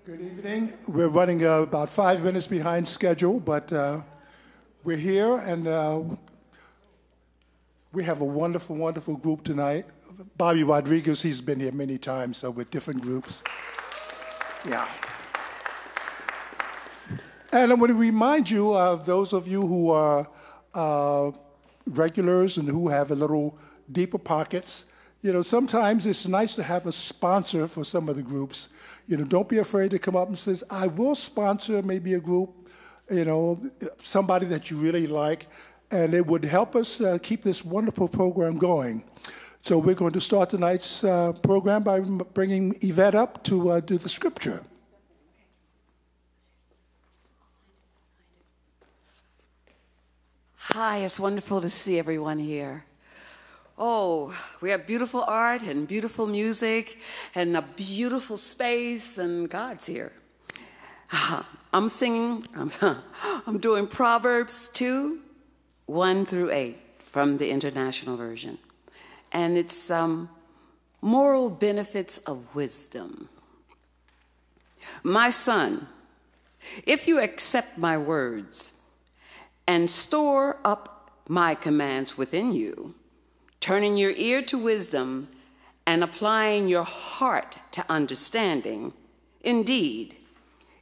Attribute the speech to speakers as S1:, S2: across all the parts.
S1: Good evening. We're running about 5 minutes behind schedule, but we're here, and we have a wonderful, wonderful group tonight. Bobby Rodriquez, he's been here many times, so with different groups. Yeah. And I want to remind you of those of you who are regulars and who have a little deeper pockets. You know, sometimes it's nice to have a sponsor for some of the groups. You know, don't be afraid to come up and say, I will sponsor maybe a group. somebody that you really like, and it would help us keep this wonderful program going. So we're going to start tonight's program by bringing Yvette up to do the scripture.
S2: Hi, it's wonderful to see everyone here. Oh, we have beautiful art and beautiful music and a beautiful space, and God's here. I'm singing, I'm doing Proverbs 2, 1 through 8 from the International Version. And it's moral benefits of wisdom. My son, if you accept my words and store up my commands within you, turning your ear to wisdom and applying your heart to understanding. Indeed,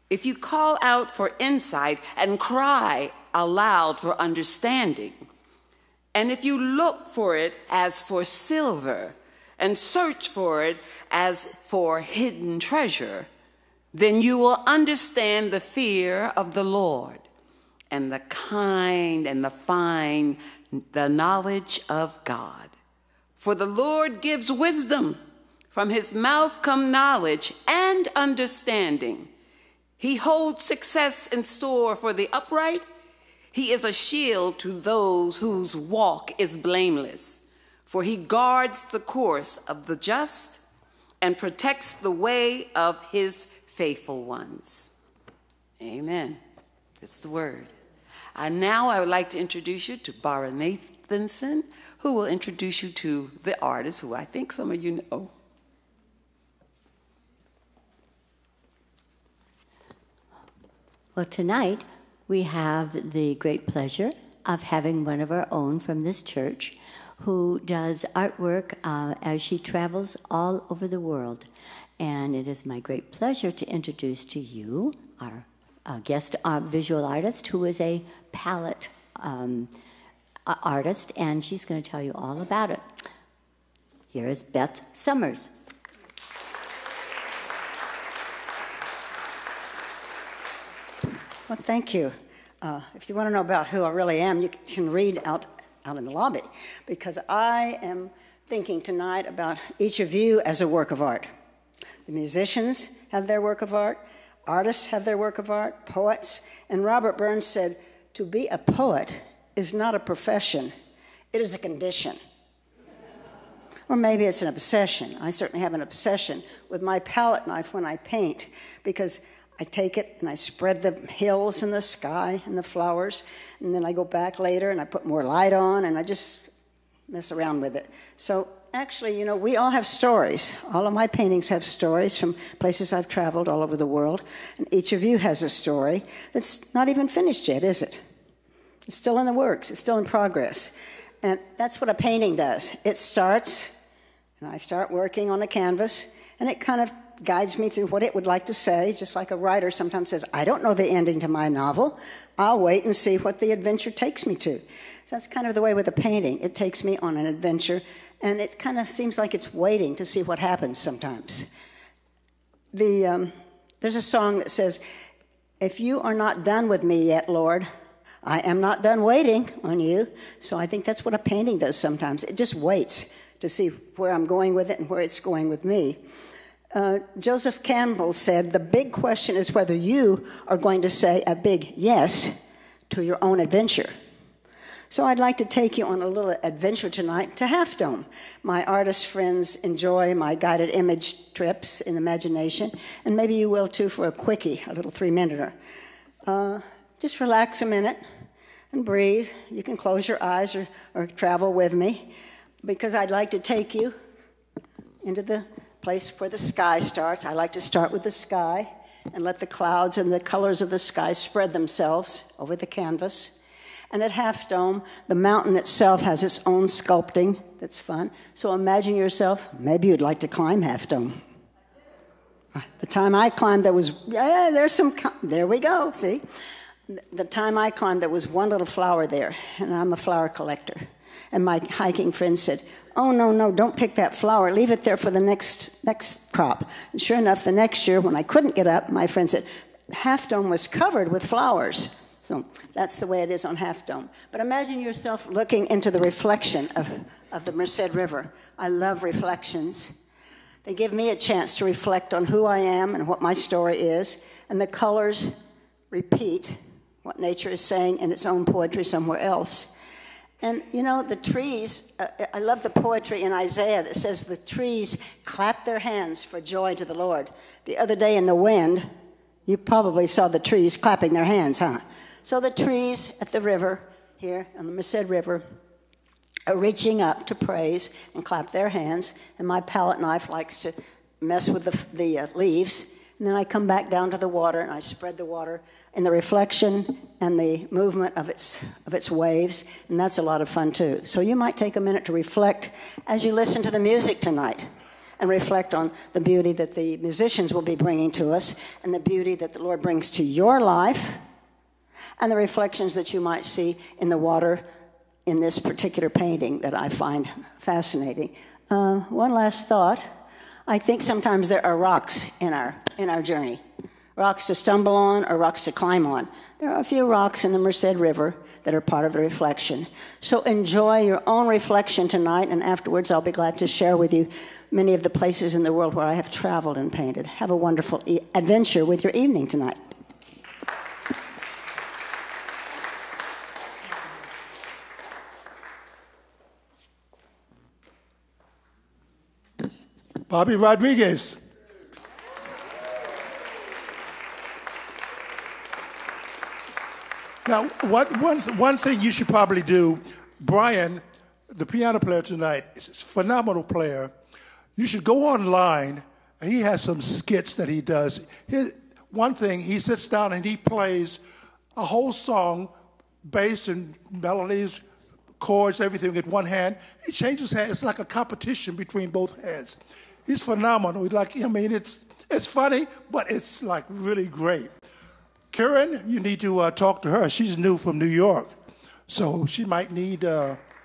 S2: if you call out for insight and cry aloud for understanding, and if you look for it as for silver and search for it as for hidden treasure, then you will understand the fear of the Lord and the kind and the fine, the knowledge of God. For the Lord gives wisdom. From his mouth come knowledge and understanding. He holds success in store for the upright. He is a shield to those whose walk is blameless. For he guards the course of the just and protects the way of his faithful ones. Amen. That's the word. And now I would like to introduce you to Bara Nathanson, who will introduce you to the artist, who I think some of you know.
S3: Well, tonight we have the great pleasure of having one of our own from this church who does artwork as she travels all over the world. And it is my great pleasure to introduce to you our guest visual artist, who is a palette artist, and she's going to tell you all about it. Here is Beth Summers.
S4: Well, thank you. If you want to know about who I really am, you can read out in the lobby, because I am thinking tonight about each of you as a work of art. The musicians have their work of art, artists have their work of art, poets, and Robert Burns said, to be a poet is not a profession, it is a condition. Or maybe it's an obsession. I certainly have an obsession with my palette knife when I paint, because I take it and I spread the hills and the sky and the flowers, and then I go back later and I put more light on and I just mess around with it. So actually, we all have stories. All of my paintings have stories from places I've traveled all over the world, and each of you has a story that's not even finished yet, is it? It's still in the works. It's still in progress. And that's what a painting does. It starts, and I start working on a canvas, and it kind of guides me through what it would like to say, just like a writer sometimes says, I don't know the ending to my novel. I'll wait and see what the adventure takes me to. So that's kind of the way with a painting. It takes me on an adventure, and it kind of seems like it's waiting to see what happens sometimes. There's a song that says, if you are not done with me yet, Lord, I am not done waiting on you. So I think that's what a painting does sometimes. It just waits to see where I'm going with it and where it's going with me. Joseph Campbell said, the big question is whether you are going to say a big yes to your own adventure. So I'd like to take you on a little adventure tonight to Half Dome. My artist friends enjoy my guided image trips in imagination, and maybe you will too for a quickie, a little 3-minuter. Just relax a minute and breathe. You can close your eyes or travel with me, because I'd like to take you into the place where the sky starts. I like to start with the sky and let the clouds and the colors of the sky spread themselves over the canvas. And at Half Dome, the mountain itself has its own sculpting that's fun. So imagine yourself, maybe you'd like to climb Half Dome. The time I climbed, there we go, see? The time I climbed, there was one little flower there, and I'm a flower collector. And my hiking friend said, oh, no, don't pick that flower. Leave it there for the next crop. And sure enough, the next year, when I couldn't get up, my friend said, Half Dome was covered with flowers. So that's the way it is on Half Dome. But imagine yourself looking into the reflection of the Merced River. I love reflections. They give me a chance to reflect on who I am and what my story is, and the colors repeat what nature is saying in its own poetry somewhere else. And, you know, the trees, I love the poetry in Isaiah that says the trees clap their hands for joy to the Lord. The other day in the wind, you probably saw the trees clapping their hands, huh? So the trees at the river here on the Merced River are reaching up to praise and clap their hands, and my palette knife likes to mess with the leaves. And then I come back down to the water, and I spread the water in the reflection and the movement of its waves, and that's a lot of fun too. So you might take a minute to reflect as you listen to the music tonight, and reflect on the beauty that the musicians will be bringing to us, and the beauty that the Lord brings to your life, and the reflections that you might see in the water in this particular painting that I find fascinating. One last thought. I think sometimes there are rocks in our journey, rocks to stumble on or rocks to climb on. There are a few rocks in the Merced River that are part of the reflection. So enjoy your own reflection tonight, and afterwards I'll be glad to share with you many of the places in the world where I have traveled and painted. Have a wonderful adventure with your evening tonight.
S1: Bobby Rodriguez. Now, one thing you should probably do, Brian, the piano player tonight, is a phenomenal player. You should go online, and he has some skits that he does. One thing, he sits down and he plays a whole song, bass and melodies, chords, everything with one hand. He changes hands. It's like a competition between both hands. He's phenomenal. It's funny, but it's like really great. Karen, you need to talk to her. She's new from New York, so she might need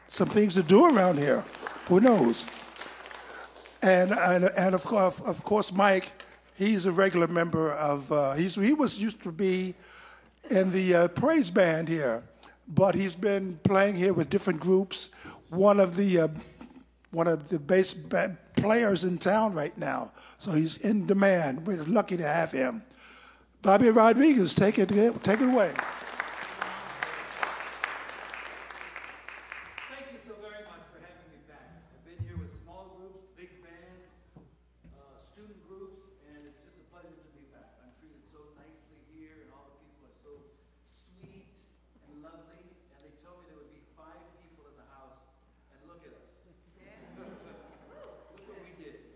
S1: some things to do around here. Who knows? And of course, Mike. He's a regular member of. He used to be in the praise band here, but he's been playing here with different groups. One of the bass players in town right now, so he's in demand. We're lucky to have him. Bobby Rodriguez, take it away.
S5: Thank you so very much for having me back. I've been here with small groups, big bands, student groups, and it's just a pleasure to be back. I'm treated so nicely here, and all the people are so sweet and lovely, and they told me there would be 5 people in the house, and look at us. Look what we did.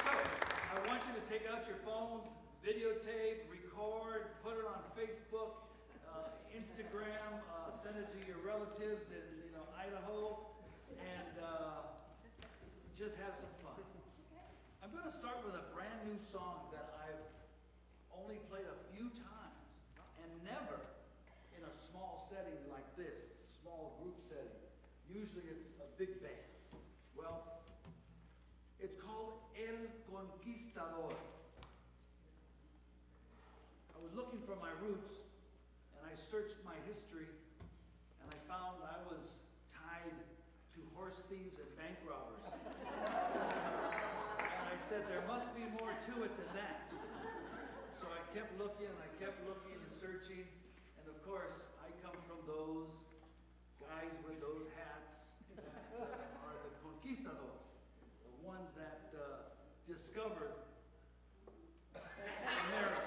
S5: So, I want you to take out your phones, videotape, record, put it on Facebook, Instagram, send it to your relatives in Idaho, and just have some fun. I'm going to start with a brand new song that I've only played a few times, and never in a small setting like this, small group setting. Usually it's a big band. Well, it's called El Conquistador. I was looking for my roots, and I searched my history, and I found I was tied to horse thieves and bank robbers. And I said, there must be more to it than that. So I kept looking, and I kept looking and searching, and of course, I come from those guys with those hats that are the conquistadors, the ones that discovered America.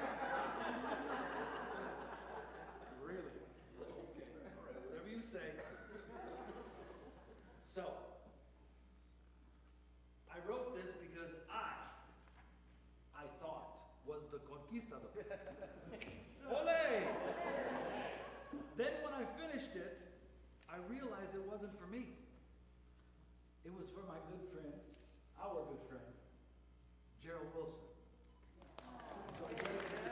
S5: Really? Okay. Whatever you say. So, I wrote this because I thought was the conquistador. Ole! Then when I finished it, I realized it wasn't for me. It was for my good friend, our good friend, Gerald Wilson. So I gave it to him.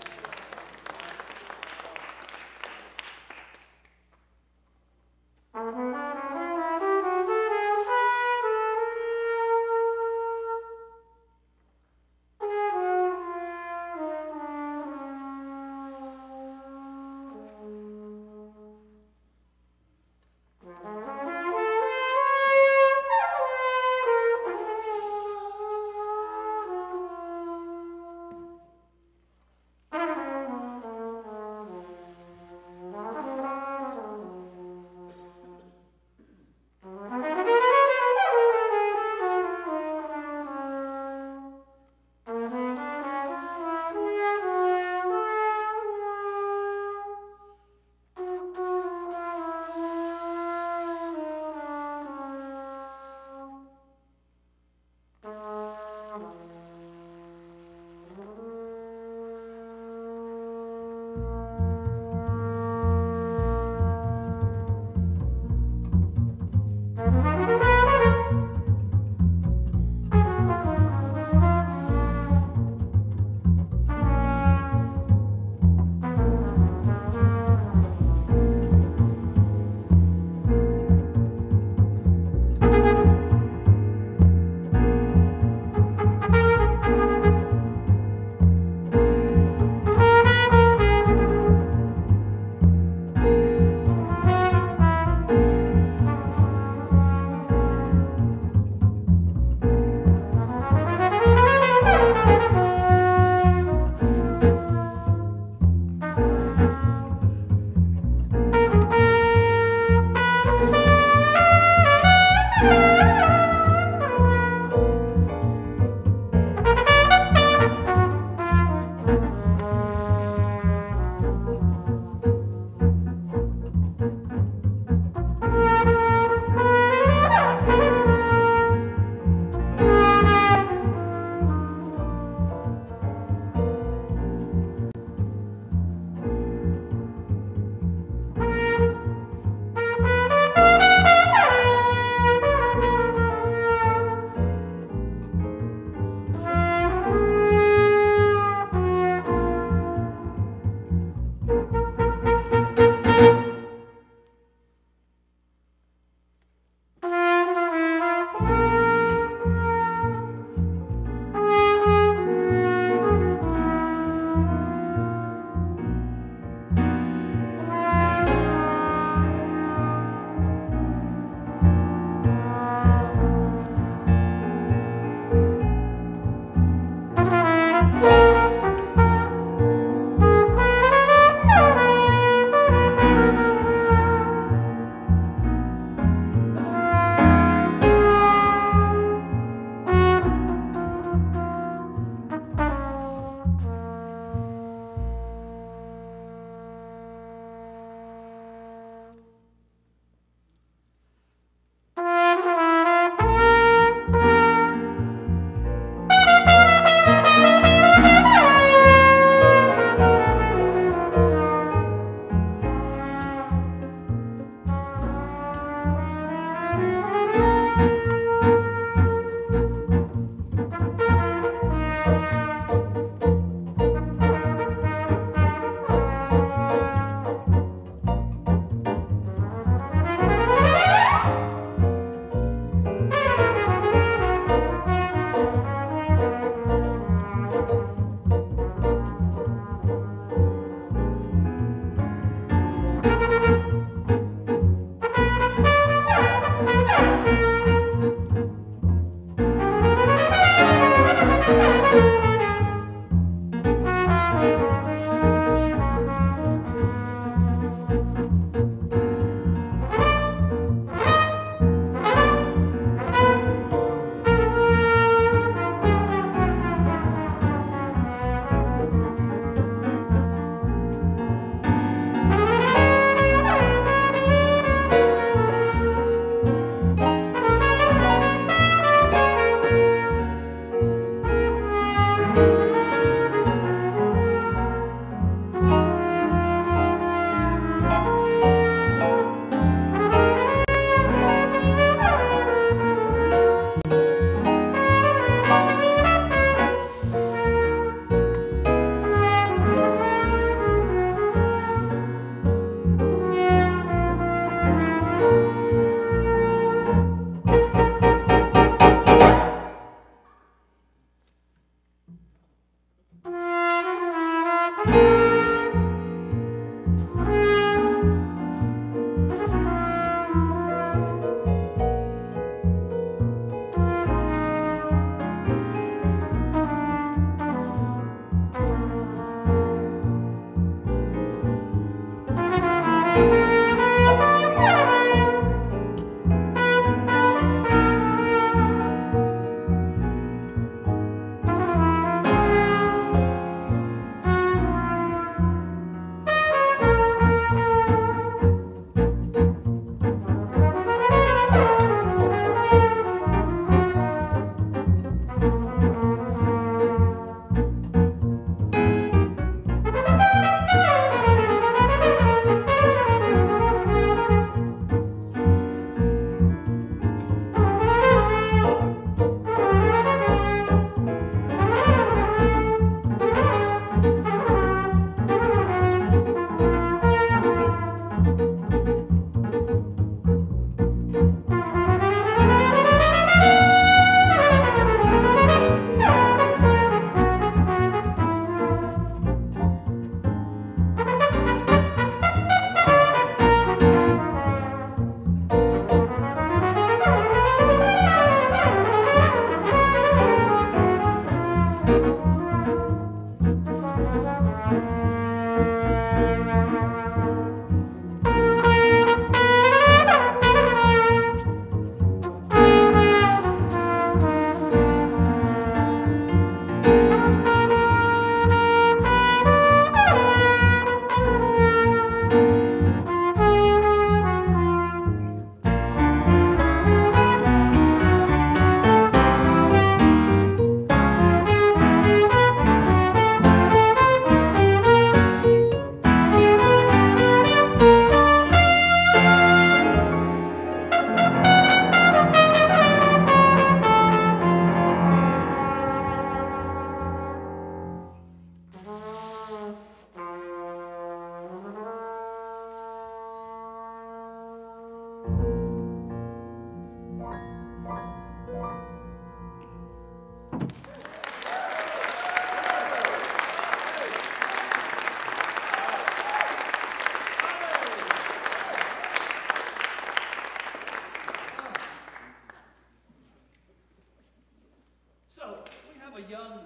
S5: a young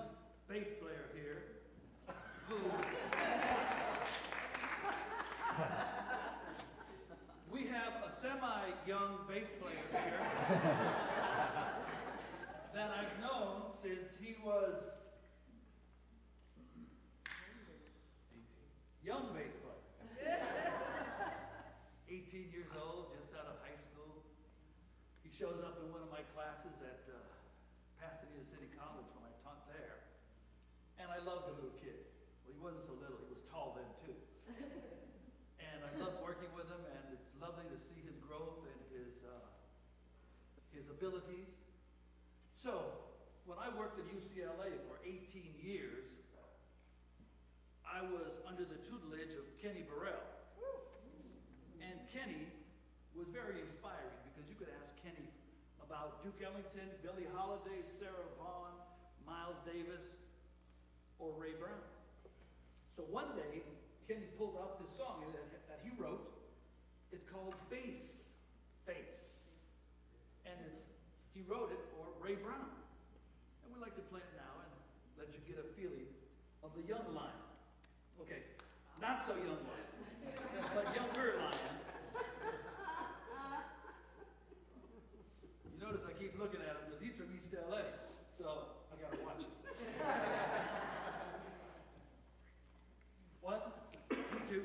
S5: bass player here who we have a semi-young bass player here that I've known since he was young bass player. 18 years old, just out of high school. He shows up in one of my classes at Pasadena City College when I taught there. And I loved the little kid. Well, he wasn't so little, he was tall then too. And I loved working with him, and it's lovely to see his growth and his abilities. So, when I worked at UCLA for 18 years, I was under the tutelage of Kenny Burrell. And Kenny was very inspiring because you could ask Kenny about Duke Ellington, Billie Holiday, Sarah Vaughan, Miles Davis, or Ray Brown. So one day, Kenny pulls out this song that he wrote. It's called Bass Face. And he wrote it for Ray Brown. And we'd like to play it now and let you get a feeling of the young lion. Okay, not so young lion, but younger lion. You notice I keep looking at him because he's from East LA, so I gotta watch him. 1, 2.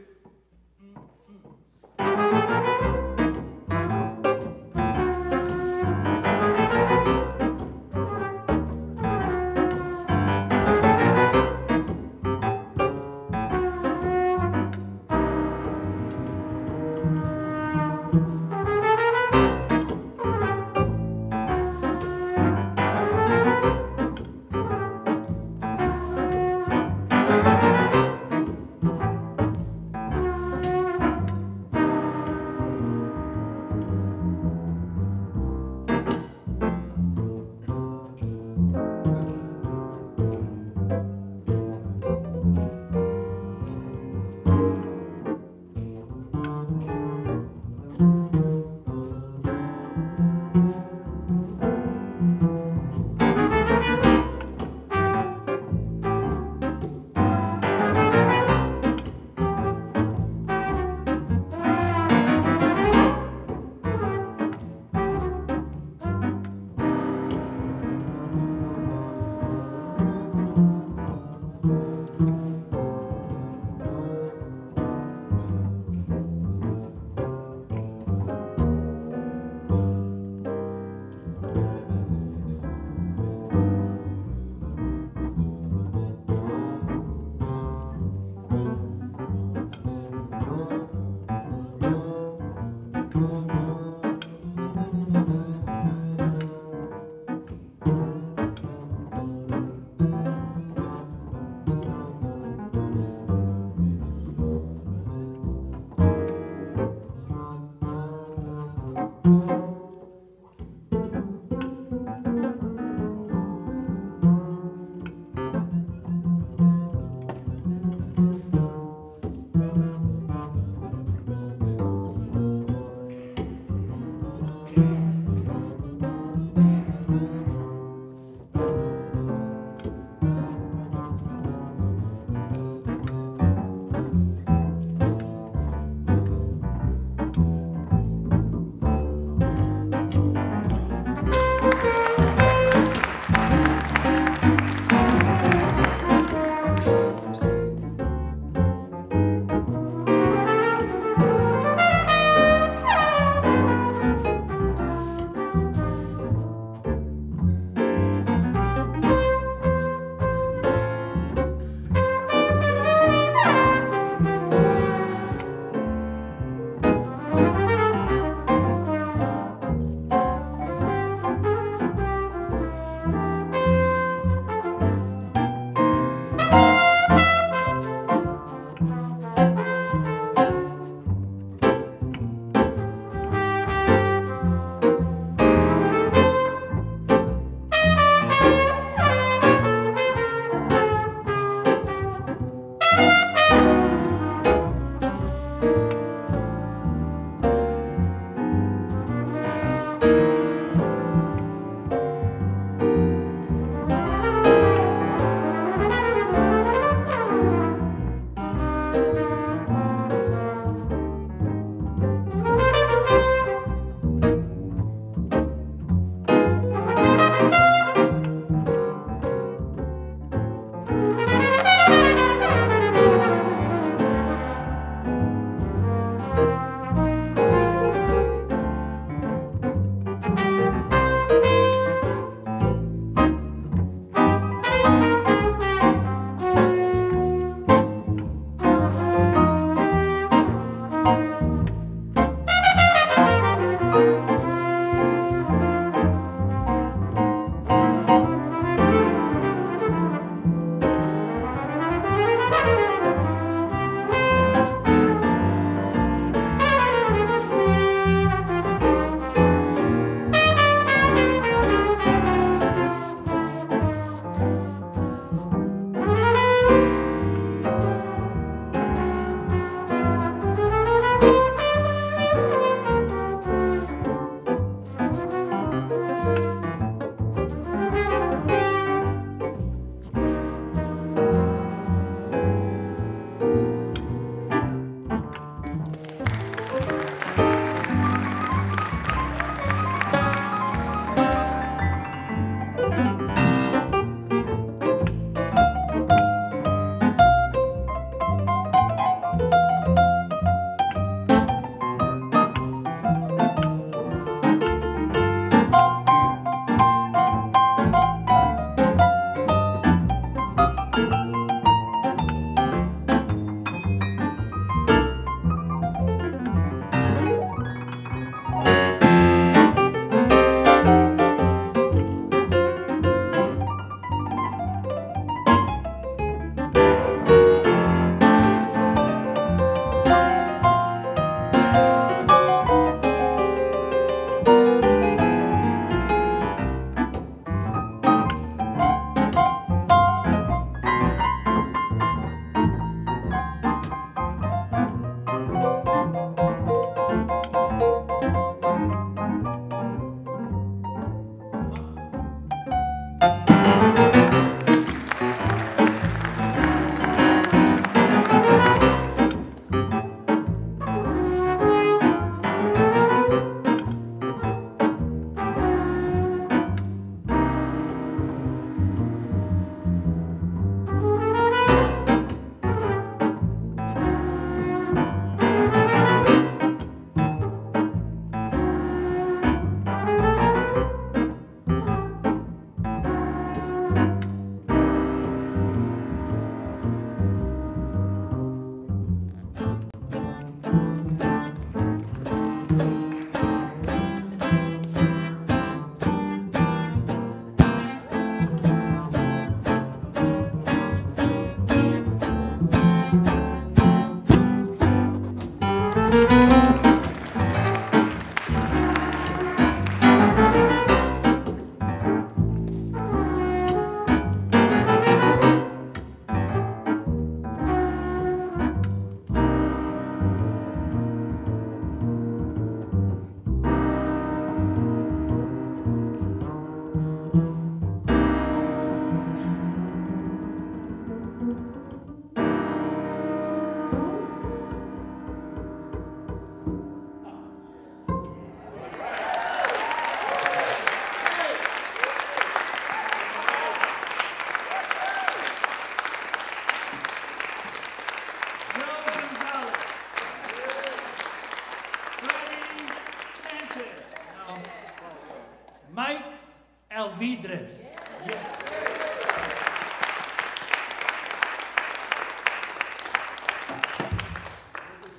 S5: tres. Yes.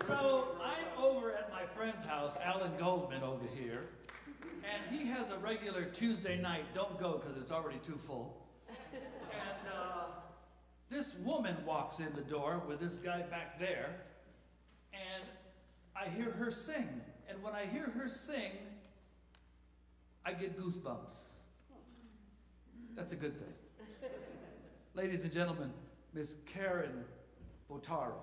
S5: So I'm over at my friend's house, Alan Goldman over here, and he has a regular Tuesday night. Don't go because it's already too full. And this woman walks in the door with this guy back there, and I hear her sing. And when I hear her sing, I get goosebumps. That's a good thing. Ladies and gentlemen, Miss Karen Botaro.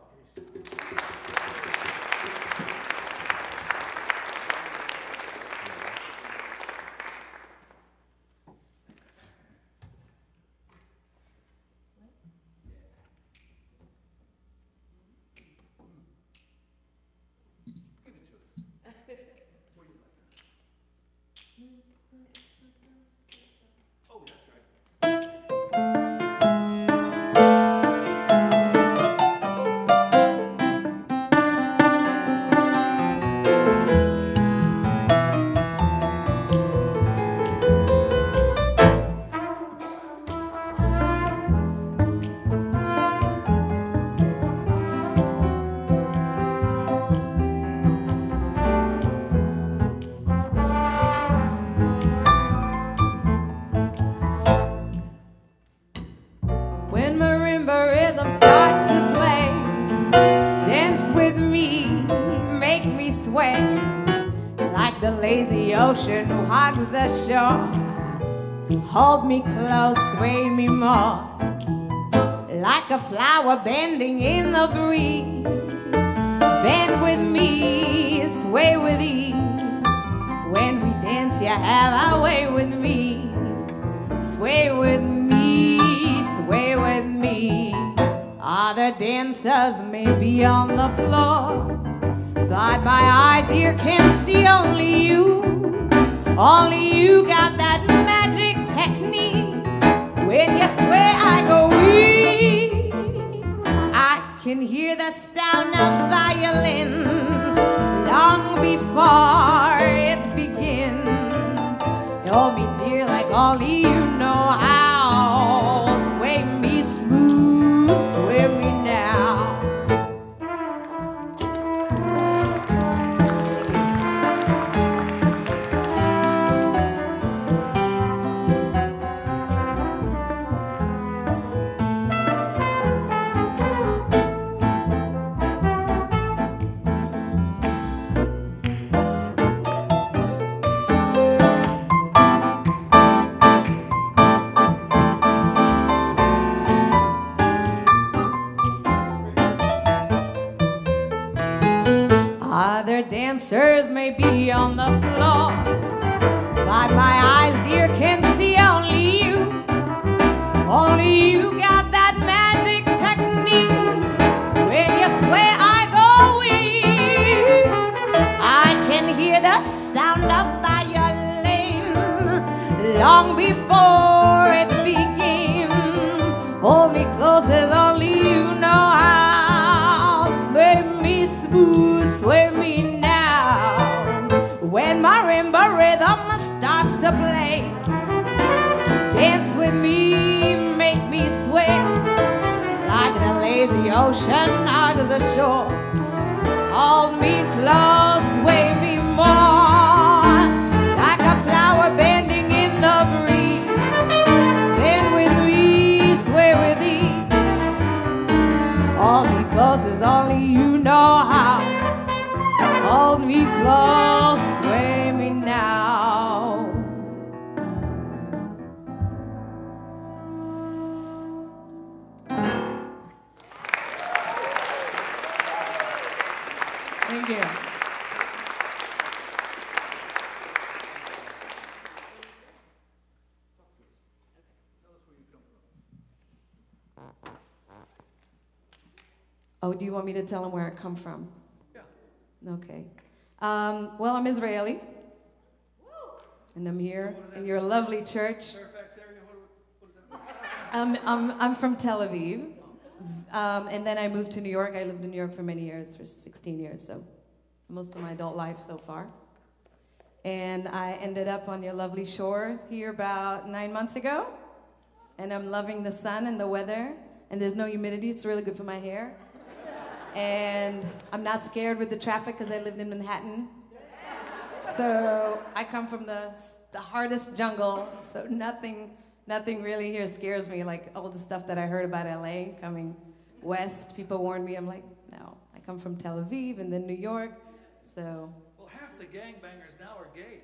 S6: Ocean hugs the shore. Hold me close, sway me more, like a flower bending in the breeze. Bend with me, sway with ease. When we dance, you have a way with me. Sway with me, sway with me. Other dancers may be on the floor, but my eye, dear, can see only you. Only you got that magic technique. When you sway, I go weak. I can hear the sound of violin long before it begins. Hold me dear like only you know how. Sway me smooth, sway me now. Dancers may be on the floor, but my eyes, dear, can see only you. Only you got that magic technique. When you sway, I go weak. I can hear the sound of violin long before it begins. Hold me close as only you know how. Sway me smooth, sway me now. When marimba rhythm starts to play, dance with me, make me sway, like the lazy ocean out of the shore. Hold me close, sway me more, like a flower bending in the breeze. Bend with me, sway with thee. Hold me close as only you know how. Hold me close, sway me now. Thank you. Oh, do you want me to tell them where I come from? Okay. Well, I'm Israeli, and I'm here in your lovely church. I'm from Tel Aviv, and then I moved to New York. I lived in New York for many years, for 16 years, so most of my adult life so far. And I ended up on your lovely shores here about 9 months ago. And I'm loving the sun and the weather. And there's no humidity. It's really good for my hair. And I'm not scared with the traffic because I lived in Manhattan. So I come from the hardest jungle. So nothing really here scares me. Like all the stuff that I heard about LA coming west. People warned me. I'm like, no. I come from Tel Aviv and then New York. So...
S5: Well, half the gangbangers now are gay.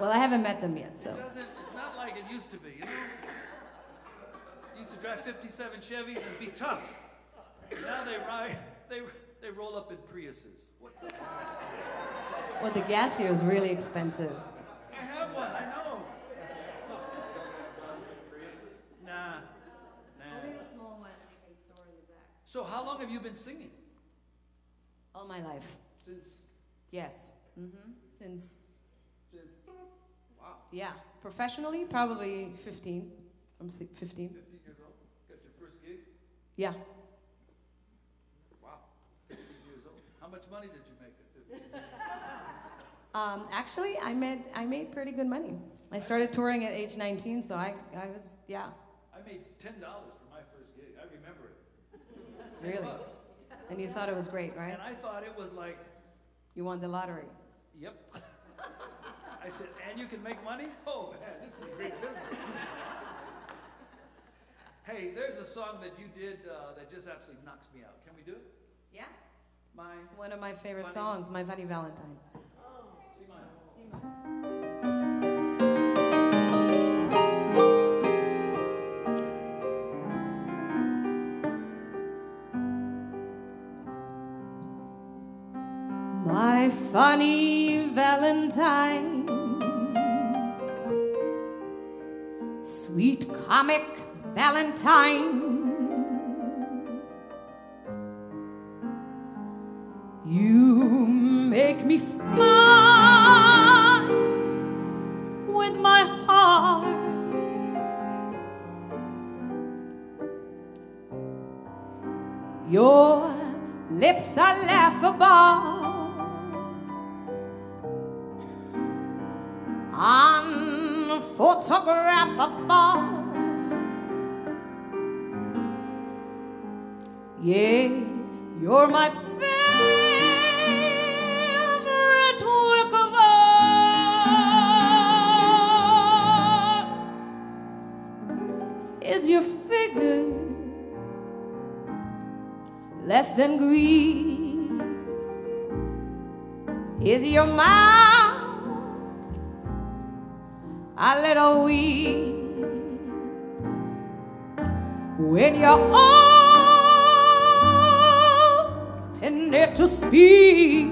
S6: Well, I haven't met them yet, so.
S5: It's not like it used to be, you know? Used to drive 57 Chevys and be tough. Now they roll up in Priuses. What's up?
S6: Well, the gas here is really expensive.
S5: I have one, I know. Nah.
S6: Only a small one I can store in the back.
S5: So how long have you been singing?
S6: All my life.
S5: Since?
S6: Yes. Mm-hmm. Since?
S5: Wow.
S6: Yeah. Professionally, probably 15. From 15.
S5: 15 years old? Got your first gig?
S6: Yeah.
S5: Wow. 15 years old. How much money did you make at 15?
S6: Actually, I made pretty good money. I started touring at age 19, so I was, yeah.
S5: I made $10 for my first gig. I remember it.
S6: Really?
S5: $10.
S6: And you thought it was great, right?
S5: And I thought it was like...
S6: You won the lottery.
S5: Yep. I said, and you can make money? Oh, man, this is a great business. Hey, there's a song that you did that just absolutely knocks me out. Can we do it?
S6: Yeah.
S5: It's
S6: one of my favorite
S5: funny
S6: songs, My Funny Valentine.
S5: See mine.
S6: My funny Valentine, sweet comic Valentine, you make me smile with my heart. Your lips are laughable, unphotographable. Yeah, you're my favorite work of art. Is your figure less than green? Is your mouth a little weak? When you're open to speak,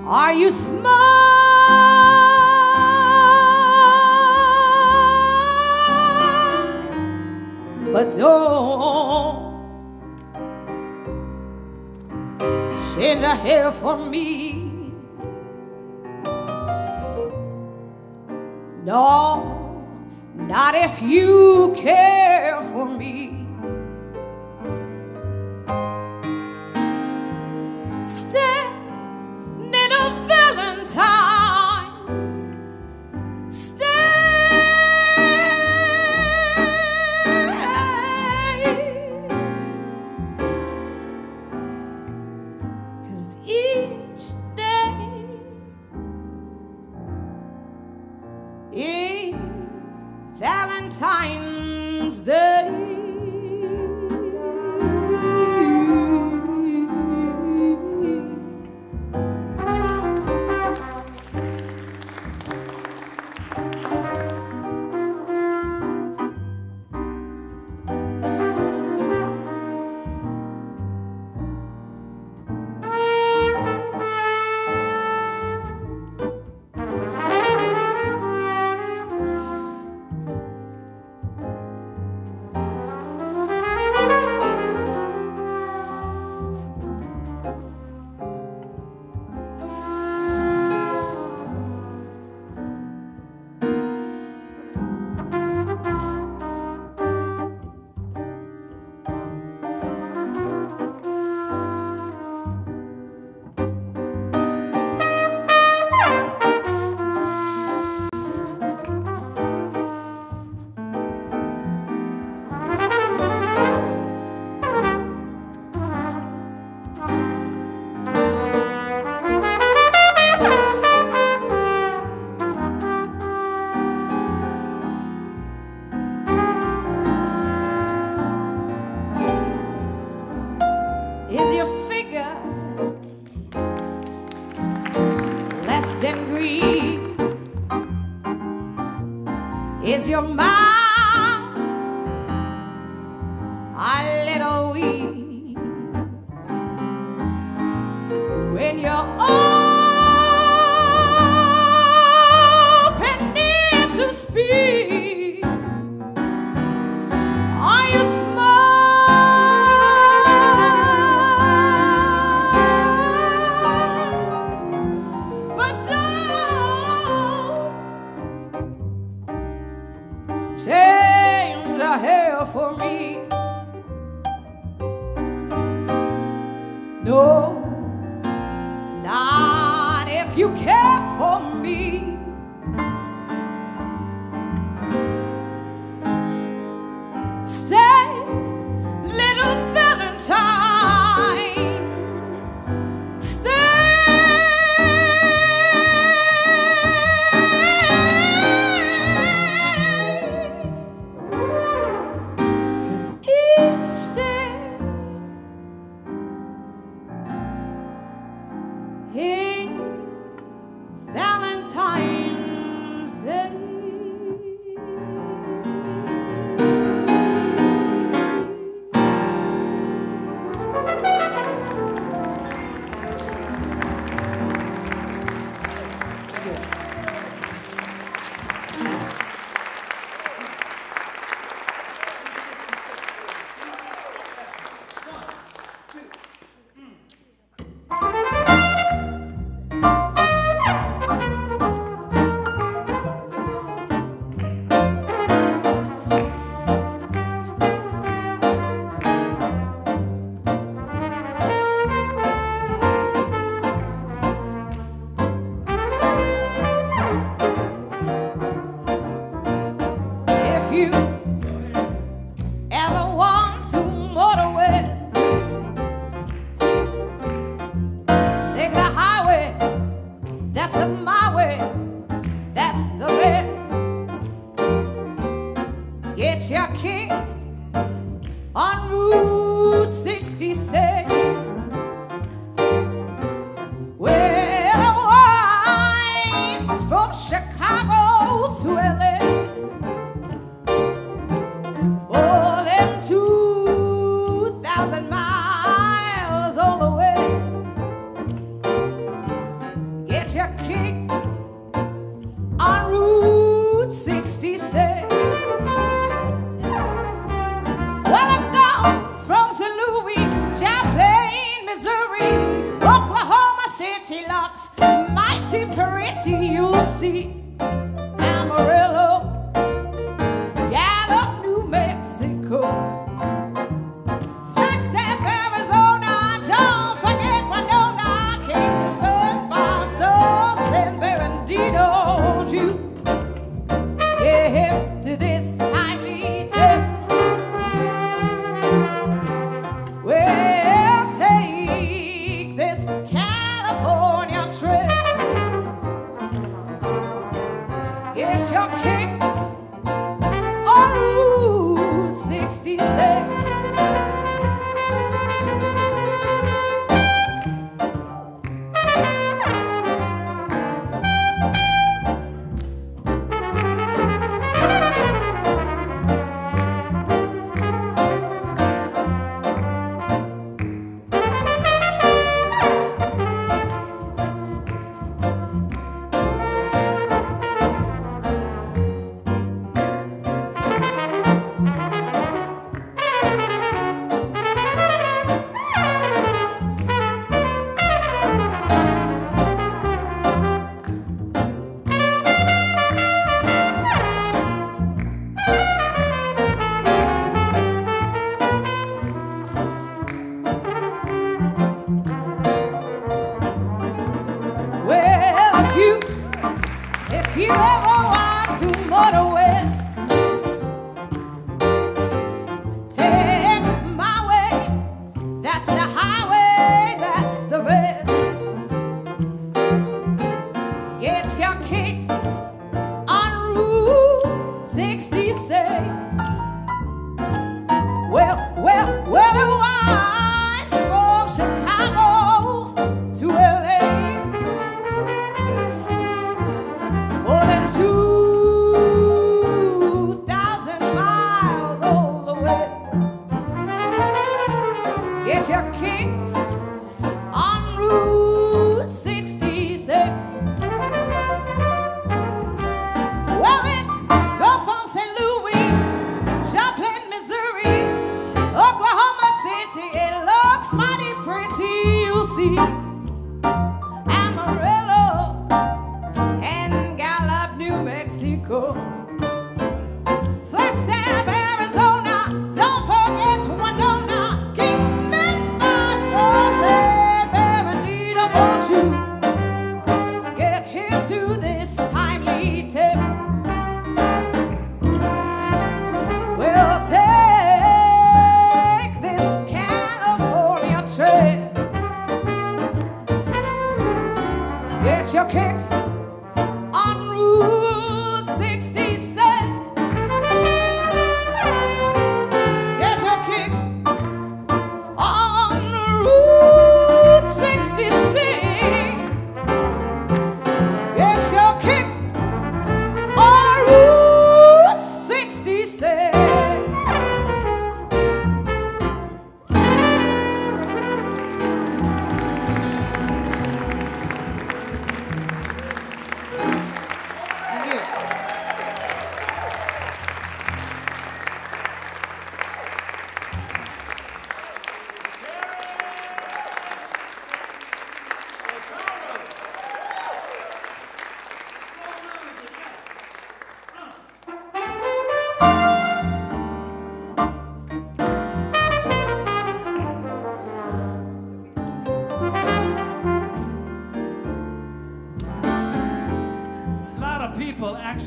S6: are you smart? But don't change a hair for me. No, not if you care for me. Stay, little Valentine. Stay, 'cause each day is Valentine's Day. Is your mouth a little weak when you're opening to speak? Are you smart? But don't change a hair for me. No, not if you care for me. Say, little Valentine, Valentine's Day.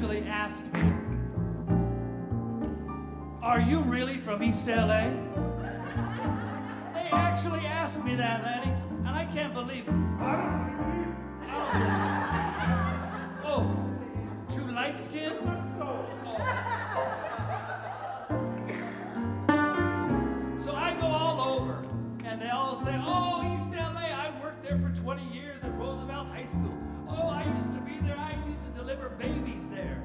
S5: actually asked me, "Are you really from East LA?" They actually asked me that, Lanny, and I can't believe it. Oh, too light skinned? So I go all over, and they all say, "Oh, East LA, I worked there for 20 years at Roosevelt High School. Oh, I used to be there. I used to deliver babies there."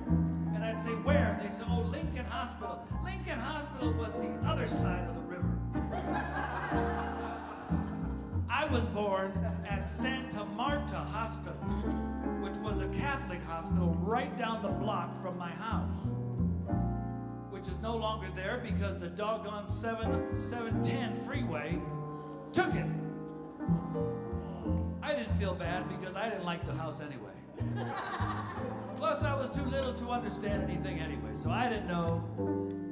S5: And I'd say, "Where?" And they say, "Oh, Lincoln Hospital." Lincoln Hospital was the other side of the river. I was born at Santa Marta Hospital, which was a Catholic hospital right down the block from my house, which is no longer there because the doggone 710 freeway took it. I didn't feel bad because I didn't like the house anyway. Plus, I was too little to understand anything anyway, so I didn't know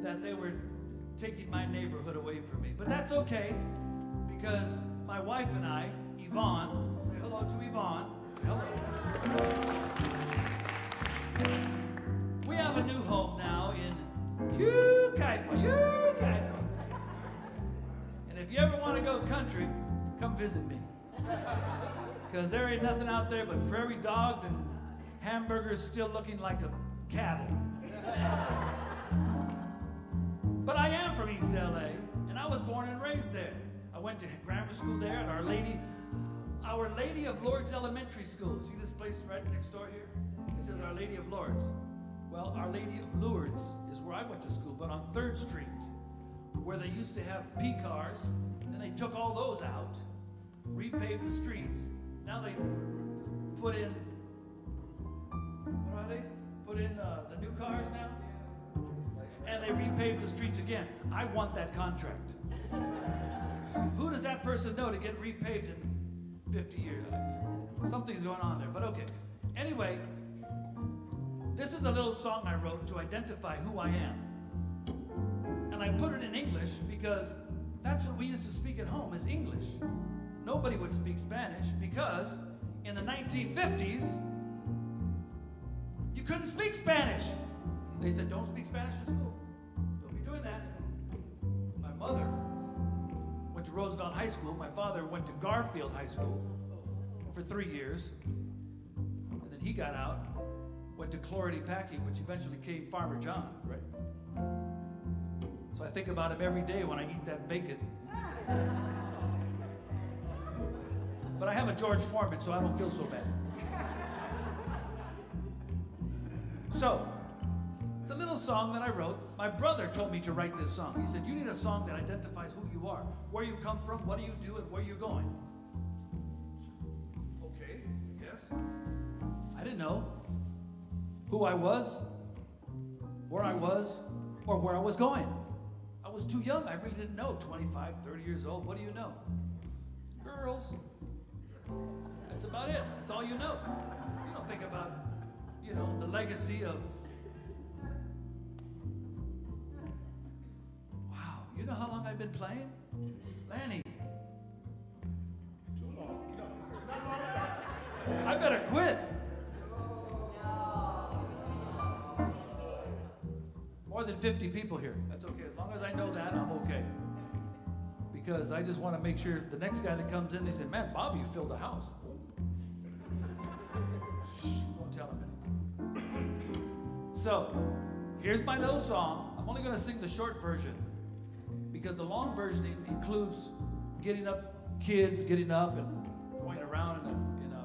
S5: that they were taking my neighborhood away from me. But that's okay, because my wife and I, Yvonne, say hello to Yvonne. Say hello. We have a new home now in Ukaipa. And if you ever want to go country, come visit me. Because there ain't nothing out there but prairie dogs and hamburgers still looking like a cattle. But I am from East LA, and I was born and raised there. I went to grammar school there at Our Lady of Lourdes Elementary School. See this place right next door here? It says Our Lady of Lourdes. Well, Our Lady of Lourdes is where I went to school, but on 3rd Street, where they used to have P cars, and they took all those out, repaved the streets. Now they put in, what are they? Put in the new cars now? And they repaved the streets again. I want that contract. Who does that person know to get repaved in 50 years? Something's going on there, but okay. Anyway, this is a little song I wrote to identify who I am. And I put it in English because that's what we used to speak at home, is English. Nobody would speak Spanish because in the 1950s, you couldn't speak Spanish. They said, "Don't speak Spanish in school. Don't be doing that." My mother went to Roosevelt High School. My father went to Garfield High School for 3 years. And then he got out, went to Clority Packing, which eventually became Farmer John, right? So I think about him every day when I eat that bacon. But I have a George Foreman, so I don't feel so bad. So, it's a little song that I wrote. My brother told me to write this song. He said, "You need a song that identifies who you are, where you come from, what do you do, and where you're going." Okay, yes. I didn't know who I was, or where I was going. I was too young. I really didn't know. 25, 30 years old. What do you know? Girls. That's about it. That's all you know. You don't think about, the legacy of... Wow. You know how long I've been playing? Lanny. I better quit. More than 50 people here. That's okay. As long as I know that, I'm okay. Because I just want to make sure the next guy that comes in, they say, "Man, Bobby, you filled the house." Shh, won't tell him anything. So, here's my little song. I'm only going to sing the short version because the long version includes getting up, kids getting up and going around in a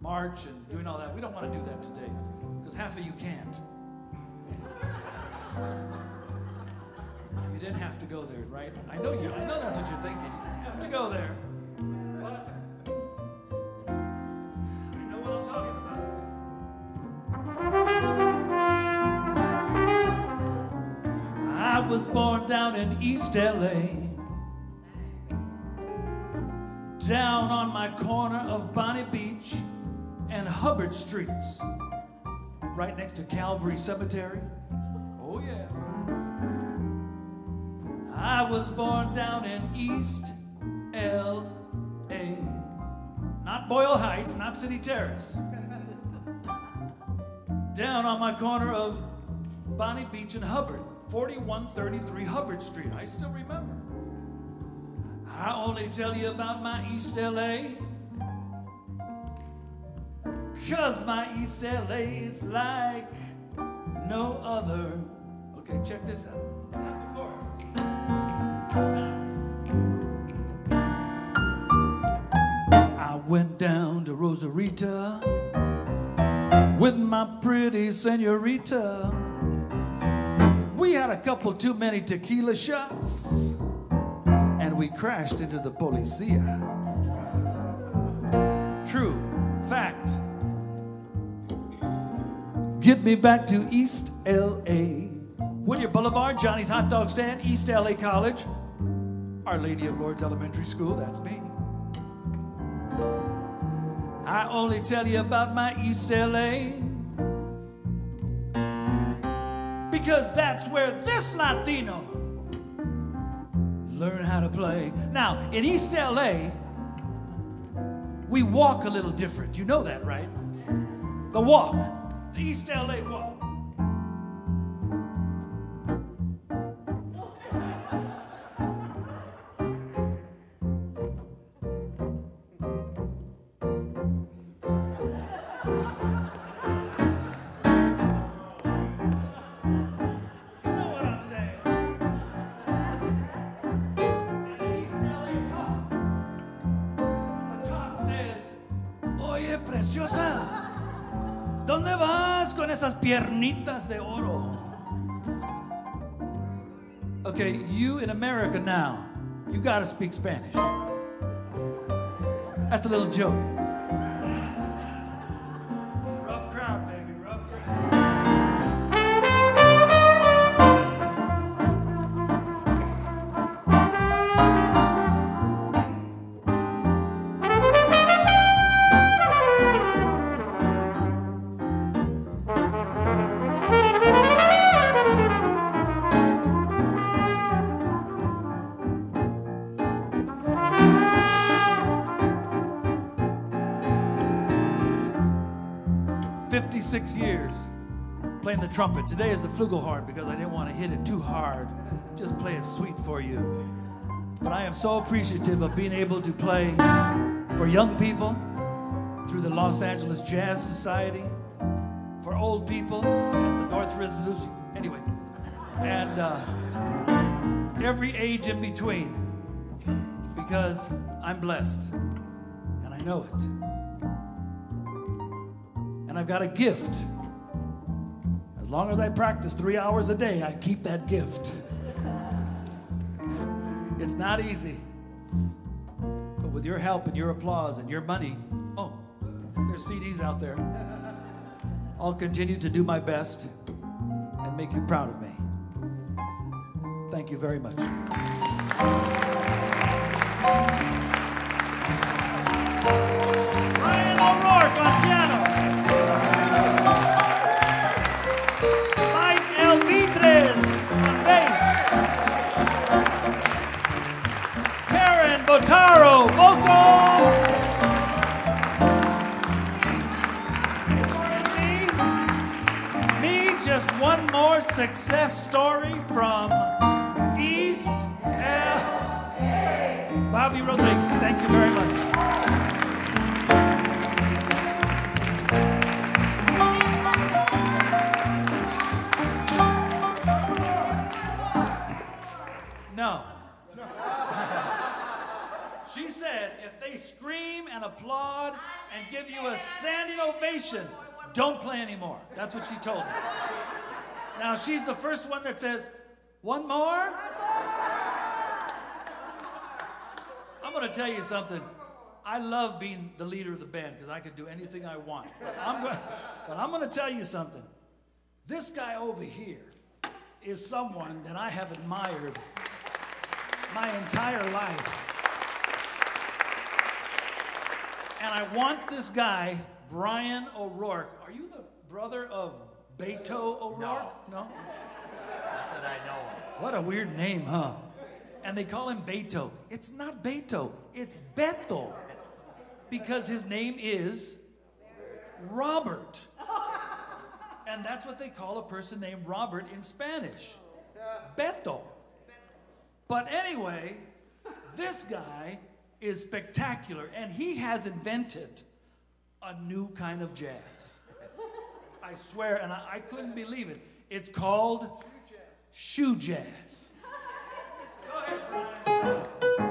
S5: march and doing all that. We don't want to do that today because half of you can't. You didn't have to go there, right? I know that's what you're thinking. You didn't have to go there. But I know what I'm talking about. I was born down in East LA, down on my corner of Bonnie Beach and Hubbard Streets, right next to Calvary Cemetery. Oh yeah. I was born down in East L.A. Not Boyle Heights, not City Terrace. down on my corner of Bonnie Beach and Hubbard, 4133 Hubbard Street. I still remember. I only tell you about my East LA, 'cause my East LA is like no other. Okay, check this out. Half a chorus. Sometime. I went down to Rosarita with my pretty senorita. We had a couple too many tequila shots, and we crashed into the policia. True fact. Get me back to East LA. Whittier Boulevard, Johnny's Hot Dog Stand, East LA College, Our Lady of Lourdes Elementary School, that's me. I only tell you about my East LA because that's where this Latino learned how to play. Now, in East LA, we walk a little different. You know that, right? The walk, the East LA walk. ¿Dónde vas con esas piernitas de oro? Okay, you in America now, you gotta speak Spanish. That's a little joke. Rough crowd, baby, rough crowd. 56 years playing the trumpet. Today is the flugelhorn because I didn't want to hit it too hard. Just play it sweet for you. But I am so appreciative of being able to play for young people through the Los Angeles Jazz Society, for old people at the Northridge, anyway, and every age in between, because I'm blessed, and I know it. And I've got a gift. As long as I practice 3 hours a day, I keep that gift. It's not easy. But with your help and your applause and your money, oh, there's CDs out there. I'll continue to do my best and make you proud of me. Thank you very much. Brian O'Rourke on piano. Mike Elvidres on bass. Karen Botaro, vocal. Just one more success story from East LA. Bobby Rodriquez, thank you very much. No. She said if they scream and applaud and give you a standing ovation, don't play anymore. That's what she told me. Now, she's the first one that says, one more? I'm going to tell you something. I love being the leader of the band because I can do anything I want. But I'm going to tell you something. This guy over here is someone that I have admired my entire life. And I want this guy, Brian O'Rourke. Are you the brother of Beto O'Rourke? No?
S7: Not that I know of.
S5: What a weird name, huh? And they call him Beto. It's not Beto, it's Beto. Because his name is Robert. And that's what they call a person named Robert in Spanish. Beto. But anyway, this guy is spectacular, and he has invented a new kind of jazz. I swear, and I couldn't believe it. It's called shoe jazz. Go ahead, Brian.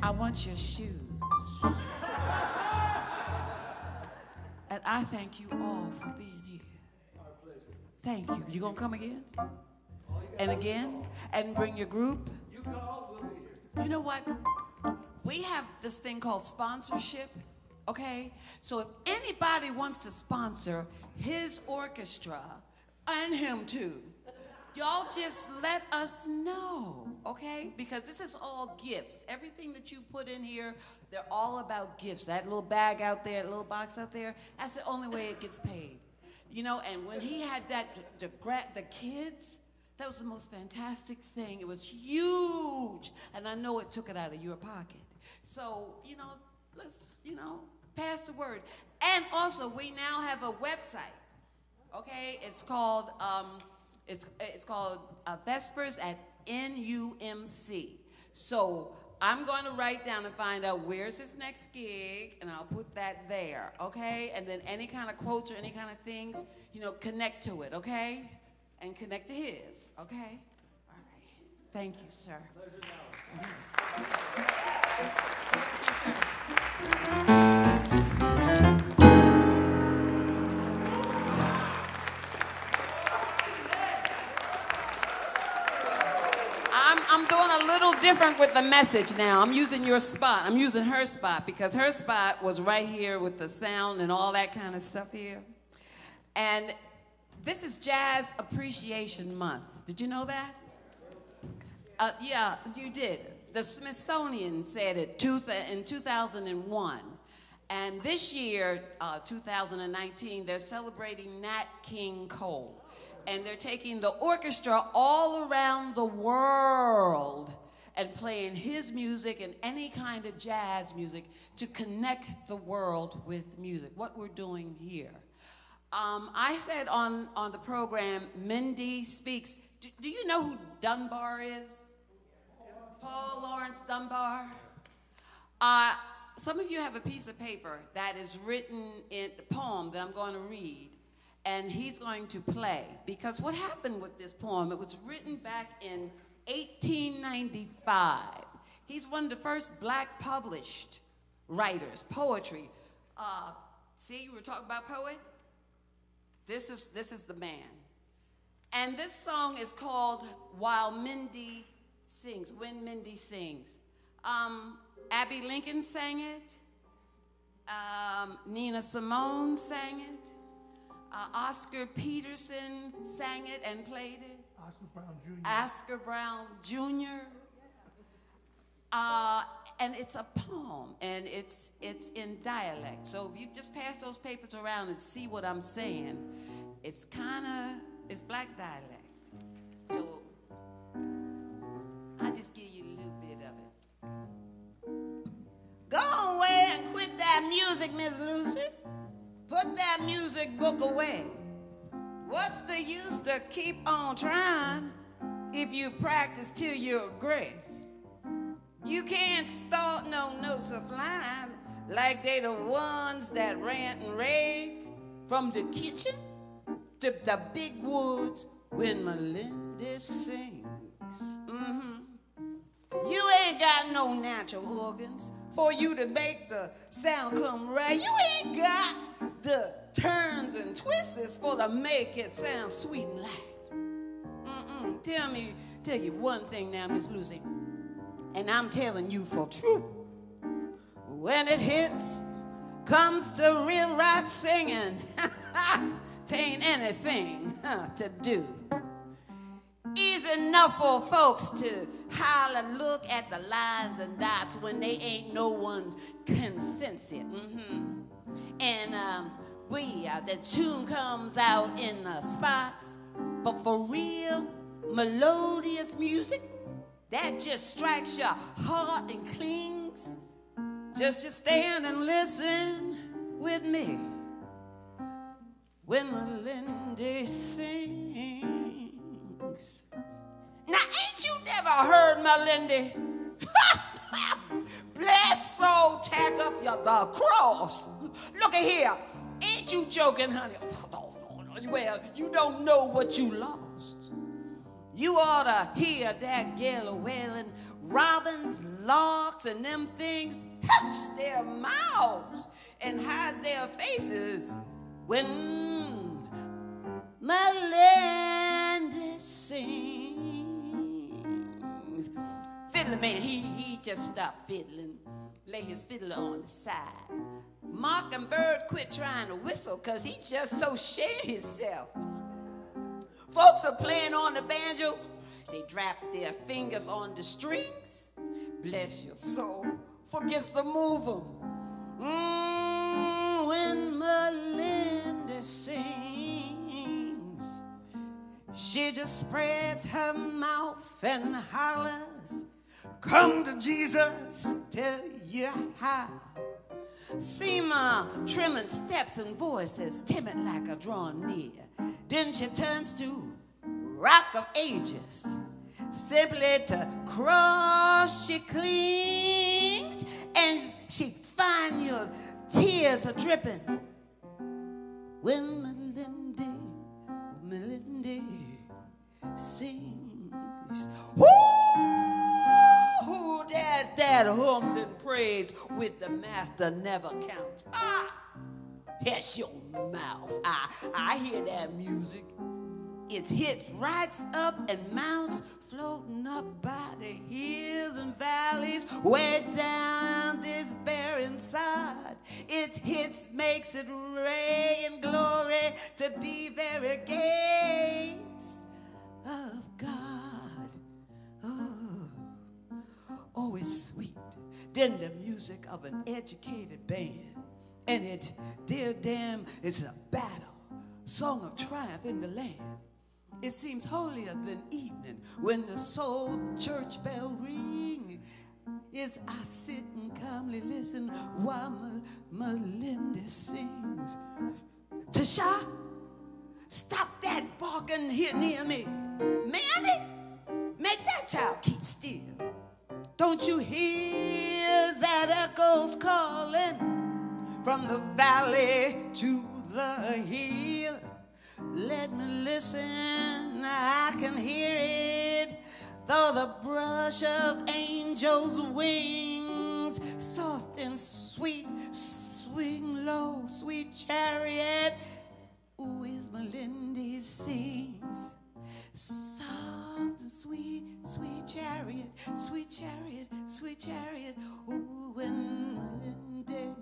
S2: I want your shoes. And I thank you all for being here.
S5: Our pleasure.
S2: Thank you. You gonna come again? And again? And bring your group?
S5: You called, we'll be here.
S2: You know what? We have this thing called sponsorship, okay? So if anybody wants to sponsor his orchestra, and him too, y'all just let us know, okay? Because this is all gifts. Everything that you put in here, they're all about gifts. That little bag out there, that little box out there, that's the only way it gets paid. You know, and when he had that, the kids, that was the most fantastic thing. It was huge. And I know it took it out of your pocket. So, you know, let's, you know, pass the word. And also, we now have a website, okay? It's called, it's called Vespers at NUMC. So I'm going to write down and find out where's his next gig, and I'll put that there, okay? And then any kind of quotes or any kind of things, you know, connect to it, okay? And connect to his, okay? All right. Thank you, sir. Thank you, sir. I'm doing a little different with the message now. I'm using your spot. I'm using her spot because her spot was right here with the sound and all that kind of stuff here. And this is Jazz Appreciation Month. Did you know that? Yeah, you did. The Smithsonian said it in 2001. And this year, 2019, they're celebrating Nat King Cole. And they're taking the orchestra all around the world and playing his music and any kind of jazz music to connect the world with music, what we're doing here. I said on the program, Mindy Speaks. Do you know who Dunbar is? Paul Laurence Dunbar? Some of you have a piece of paper that is written in a poem that I'm going to read. And he's going to play. Because what happened with this poem, it was written back in 1895. He's one of the first black published writers, poetry. See, you were talking about poet? This is the man. And this song is called While Mindy Sings, When Mindy Sings. Abby Lincoln sang it. Nina Simone sang it. Oscar Peterson sang it and played it. Oscar Brown Jr. And it's a poem, and it's in dialect. So if you just pass those papers around and see what I'm saying, it's black dialect. So I'll just give you a little bit of it. Go away and quit that music, Miss Lucy. Put that music book away. What's the use to keep on trying if you practice till you're gray? You can't start no notes of flying like they the ones that rant and rave from the kitchen to the big woods when Melinda sings. You ain't got no natural organs for you to make the sound come right. You ain't got the turns and twists for to make it sound sweet and light. Tell you one thing now, Miss Lucy, and I'm telling you for true. When it hits, comes to real right singing, tain't anything to do. Easy enough for folks to holler and look at the lines and dots when they ain't no one can sense it. And the tune comes out in the spots, but for real melodious music that just strikes your heart and clings, just stand and listen with me when Melinda sings. Now, ain't you never heard Melinda? Bless soul, tack up the cross. Look at here. Ain't you joking, honey? Well, you don't know what you lost. You ought to hear that gal wailing. Robins, larks, and them things hush their mouths and hides their faces when Melinda sings. Fiddler man, he just stopped fiddling, lay his fiddle on the side. Mockingbird quit trying to whistle because he just so sure himself. Folks are playing on the banjo. They drop their fingers on the strings. Bless your soul, forgets to move them. When Melinda sings, she just spreads her mouth and hollers, come to Jesus, tell you how. See my trimming steps and voices, timid like a drawn near. Then she turns to Rock of Ages. Simply to cross she clings, and she find your tears are dripping. When Melinda sings. Woo! That hummed and praised with the master never counts. Ah! Hush your mouth. I hear that music. It hits right up and mounts, floating up by the hills and valleys, way down this barren side. It hits, makes it ray and glory to be very gates of God. Oh, it's sweet. Then the music of an educated band. And it, dear damn, it's a battle, song of triumph in the land. It seems holier than evening when the soul church bell ring. As I sit and calmly listen while Melinda sings. Tasha, stop that barking here near me. Mandy, make that child keep still. Don't you hear that echoes calling from the valley to the hill? Let me listen, I can hear it, though the brush of angels' wings, soft and sweet, swing low, sweet chariot. Ooh, is Melinda sings. Soft and sweet, sweet chariot, sweet chariot, sweet chariot. Ooh, when Melinda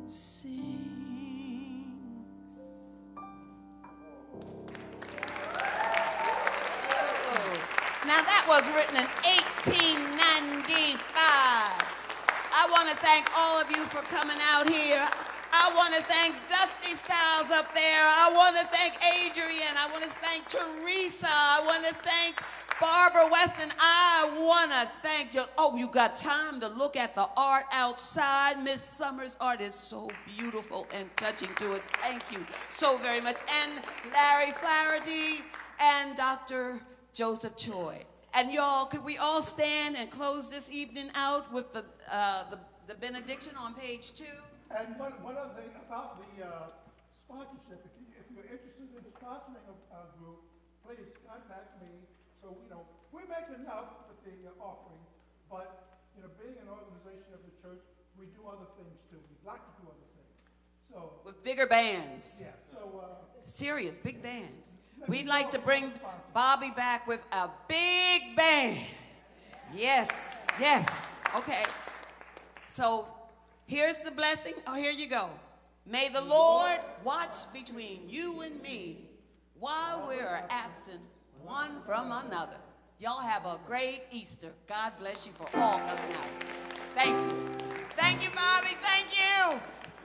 S2: sings. Now that was written in 1895. I want to thank all of you for coming out here. I want to thank Dusty Styles up there. I want to thank Adrian. I want to thank Teresa. I want to thank Barbara Weston. I want to thank you. Oh, you got time to look at the art outside. Miss Summers' art is so beautiful and touching to us. Thank you so very much. And Larry Flaherty and Dr. Joseph Choi. And y'all, could we all stand and close this evening out with the benediction on page 2?
S1: And one other thing about the sponsorship, if you're interested in sponsoring a group, please contact me. So, we make enough with the offering, but, being an organization of the church, we do other things too. We'd like to do other things. So
S2: with bigger bands.
S1: Yeah. So
S2: serious, big bands. We'd like to bring Bobby back with a big band. Yes, yes. Okay. So here's the blessing. Oh, here you go. May the Lord watch between you and me while we're absent one from another. Y'all have a great Easter. God bless you for all coming out. Thank you. Thank you, Bobby. Thank you.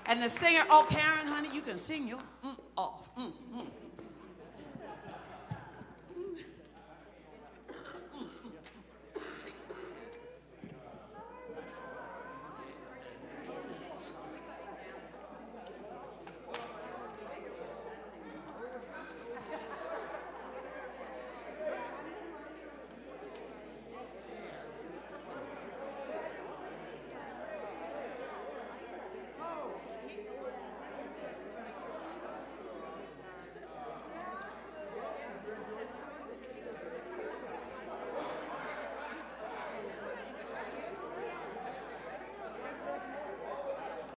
S2: And the singer, oh, Karen, honey, you can sing your off.